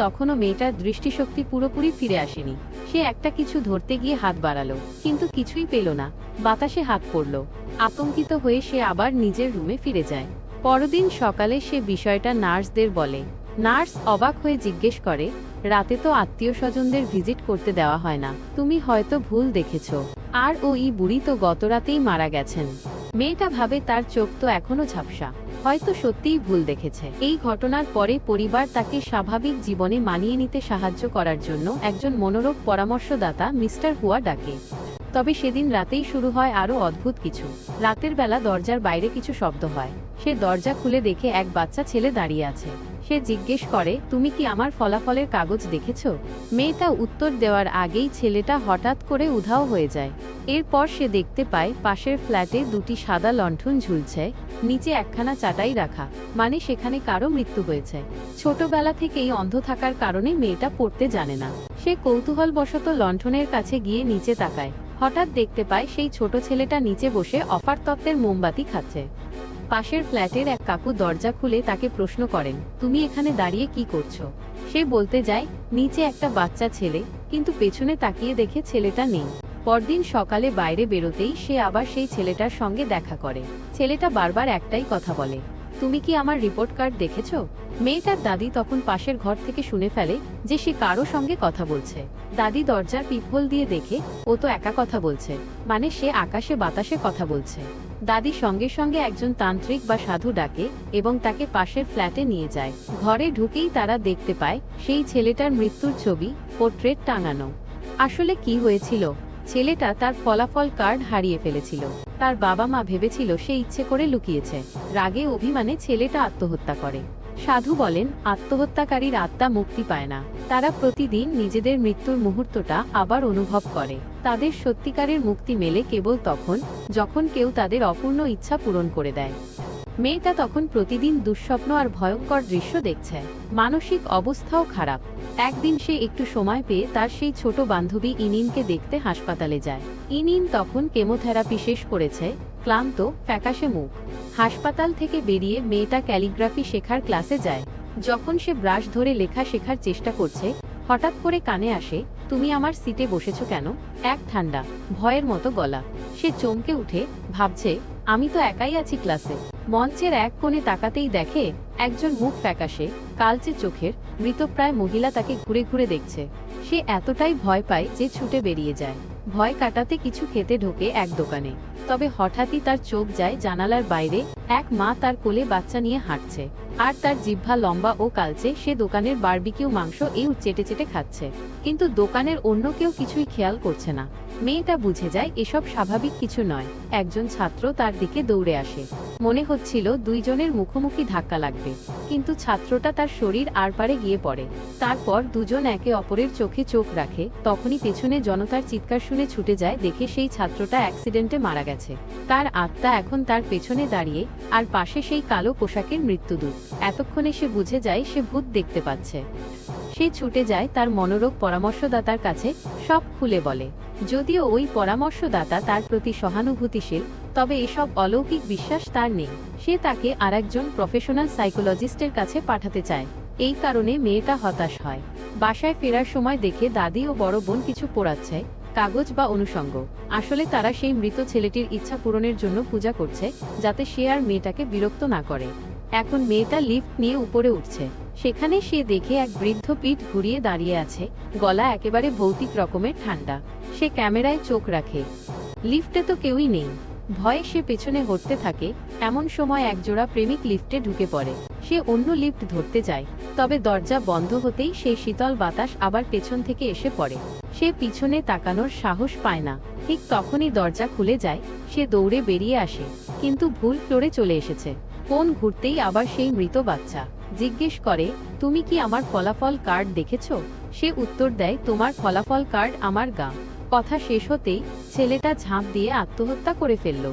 তখনও মেয়েটার দৃষ্টিশক্তি পুরোপুরি ফিরে আসেনি। সে একটা কিছু ধরতে গিয়ে হাত বাড়ালো, কিন্তু কিছুই পেল না। বাতাসে হাত পড়ল। আতঙ্কিত হয়ে সে আবার নিজের রুমে ফিরে যায়। পরদিন সকালে সে বিষয়টা নার্সদের বলে। নার্স অবাক হয়ে জিজ্ঞেস করে, রাতে তো আত্মীয় স্বজনদের ভিজিট করতে দেওয়া হয় না, তুমি হয়তো ভুল দেখেছ। আর ওই বুড়ি তো গতরাতেই মারা গেছেন। মেয়েটা ভাবে তার চোখ তো এখনো ঝাপসা, হয়তো সত্যিই ভুল দেখেছে। এই ঘটনার পরে পরিবার তাকে স্বাভাবিক জীবনে মানিয়ে নিতে সাহায্য করার জন্য একজন মনোরোগ পরামর্শদাতা মিস্টার হুয়া ডাকে। তবে সেদিন রাতেই শুরু হয় আরো অদ্ভুত কিছু। রাতের বেলা দরজার বাইরে কিছু শব্দ হয়। সে দরজা খুলে দেখে এক বাচ্চা ছেলে দাঁড়িয়ে আছে। সে জিজ্ঞেস করে, তুমি কি আমার ফলাফলের কাগজ দেখেছো? মেয়েটা উত্তর দেওয়ার আগেই ছেলেটা হঠাৎ করে উধাও হয়ে যায়। এরপর সে দেখতে পায় পাশের ফ্ল্যাটে দুটি সাদা লণ্ঠন ঝুলছে, নিচে একখানা চাটাই রাখা, মানে সেখানে কারো মৃত্যু হয়েছে। ছোটবেলা থেকেই অন্ধ থাকার কারণে মেয়েটা পড়তে জানে না। সে কৌতূহলবশত লণ্ঠনের কাছে গিয়ে নিচে তাকায়। হঠাৎ দেখতে পায় সেই ছোট ছেলেটা নিচে বসে অফার তত্ত্বের মোমবাতি খাচ্ছে। পাশের ফ্ল্যাটের এক কাকু দরজা খুলে তাকে প্রশ্ন করেন, তুমি এখানে দাঁড়িয়ে কি করছো? সে বলতে যায়, নিচে একটা বাচ্চা ছেলে, কিন্তু পেছনে তাকিয়ে দেখে ছেলেটা নেই। পরদিন সকালে বাইরে বেরোতেই সে আবার সেই ছেলেটার সঙ্গে দেখা করে। ছেলেটা বারবার একটাই কথা বলে, তুমি কি আমার রিপোর্ট কার্ড দেখেছো? মেয়েটার দাদি তখন পাশের ঘর থেকে শুনে ফেলে যে সে কারো সঙ্গে কথা বলছে। দাদি দরজার পিপহোল দিয়ে দেখে ও তো একা কথা বলছে, মানে সে আকাশে বাতাসে কথা বলছে। দাদি সঙ্গে সঙ্গে একজন তান্ত্রিক বা সাধু ডাকে এবং তাকে পাশের ফ্ল্যাটে নিয়ে যায়। ঘরে ঢুকেই তারা দেখতে পায় সেই ছেলেটার মৃত্যুর ছবি, পোর্ট্রেট টাঙানো। আসলে কি হয়েছিল? ছেলেটা তার ফলাফল কার্ড হারিয়ে ফেলেছিল। তার বাবা মা ভেবেছিল সে ইচ্ছে করে লুকিয়েছে। রাগে অভিমানে ছেলেটা আত্মহত্যা করে। সাধু বলেন, আত্মহত্যাকারীর আত্মা মুক্তি পায় না। তারা প্রতিদিন নিজেদের মৃত্যুর মুহূর্তটা আবার অনুভব করে। তাদের সত্যিকারের মুক্তি মেলে কেবল তখন যখন কেউ তাদের অপূর্ণ ইচ্ছা পূরণ করে দেয়। মেয়েটা তখন প্রতিদিন দুঃস্বপ্ন আর ভয়ঙ্কর দৃশ্য দেখছে। মানসিক অবস্থাও খারাপ। একদিন সে একটু সময় পেয়ে তার সেই ছোট বান্ধবী ইনিনকে দেখতে হাসপাতালে যায়। ইনিন তখন কেমোথেরাপি শেষ করেছে, ক্লান্ত, ফ্যাকাশে মুখ। হাসপাতাল থেকে বেরিয়ে মেয়েটা ক্যালিগ্রাফি শেখার ক্লাসে যায়। যখন সে ব্রাশ ধরে লেখা শেখার চেষ্টা করছে, হঠাৎ করে কানে আসে, তুমি আমার সিটে বসেছো কেন? এক ঠান্ডা, ভয়ের মতো গলা। সে চমকে উঠে, ভাবছে, আমি তো একাই আছি ক্লাসে। মঞ্চের এক কোণে তাকাতেই দেখে একজন মুখ ফ্যাকাশে, কালচে চোখের, মৃতপ্রায় মহিলা তাকে ঘুরে ঘুরে দেখছে। সে এতটাই ভয় পায় যে ছুটে বেরিয়ে যায়। ভয় কাটাতে কিছু খেতে ঢোকে এক দোকানে। তবে হঠাৎই তার চোখ যায় জানালার বাইরে, এক মা তার কোলে বাচ্চা নিয়ে হাঁটছে। আর তার জিহ্বা লম্বা ও কালচে। সে দোকানের বারবিকিউ মাংস চেটে চেটে খাচ্ছে, কিন্তু দোকানের অন্য কেউ কিছুই খেয়াল করছে না। মেয়েটা বুঝে যায় এসব স্বাভাবিক কিছু নয়। একজন ছাত্র তার দিকে দৌড়ে আসে। মনে হচ্ছিল দুইজনের মুখোমুখি ধাক্কা লাগবে, কিন্তু ছাত্রটা তার শরীর আরপারে গিয়ে পড়ে। তারপর দুজন একে অপরের চোখে চোখ রাখে। তখনই পেছনে জনতার চিৎকার শুনে ছুটে যায়, দেখে সেই ছাত্রটা অ্যাক্সিডেন্টে মারা গেছে। তার আত্মা এখন তার পেছনে দাঁড়িয়ে, আর পাশে সেই কালো পোশাকের মৃত্যুদূত। এতক্ষণে সে বুঝে যায় সে ভূত দেখতে পাচ্ছে। সে ছুটে যায় তার মনোরোগ পরামর্শদাতার কাছে, সব খুলে বলে। যদিও ওই পরামর্শদাতা তার প্রতি সহানুভূতিশীল, তবে এসব অলৌকিক বিশ্বাস তার নেই। সে তাকে আরেকজন প্রফেশনাল সাইকোলজিস্টের কাছে পাঠাতে চায়। এই কারণে মেয়েটা হতাশ হয়। বাসায় ফেরার সময় দেখে দাদি ও বড় বোন কিছু পোড়াচ্ছে, কাগজ বা অনুষঙ্গ। আসলে তারা সেই মৃত ছেলেটির ইচ্ছা পূরণের জন্য পূজা করছে, যাতে সে আর মেয়েটাকে বিরক্ত না করে। এখন মেয়েটা লিফট নিয়ে উপরে উঠছে। সেখানে সে দেখে এক বৃদ্ধ পিঠ ঘুরিয়ে দাঁড়িয়ে আছে, গলা একেবারে ভৌতিক রকমের ঠান্ডা। সে ক্যামেরায় চোখ রাখে। লিফটে তো কেউই নেই। ভয়ে সে পেছনে হটতে থাকে। এমন সময় একজোড়া প্রেমিক লিফটে ঢুকে পড়ে। সে অন্য লিফট ধরতে যায়, তবে দরজা বন্ধ হতেই সেই শীতল বাতাস আবার পেছন থেকে এসে পড়ে। সে পিছনে তাকানোর সাহস পায় না। ঠিক তখনই দরজা খুলে যায়। সে দৌড়ে বেরিয়ে আসে, কিন্তু ভুল ফ্লোরে চলে এসেছে। কোণ ঘুরতেই আবার সেই মৃত বাচ্চা। জিজ্ঞেস করে, তুমি কি আমার ফলাফল কার্ড দেখেছো? সে উত্তর দেয়, তোমার ফলাফল কার্ড আমার গা। কথা শেষ হতেই ছেলেটা ঝাঁপ দিয়ে আত্মহত্যা করে ফেলল।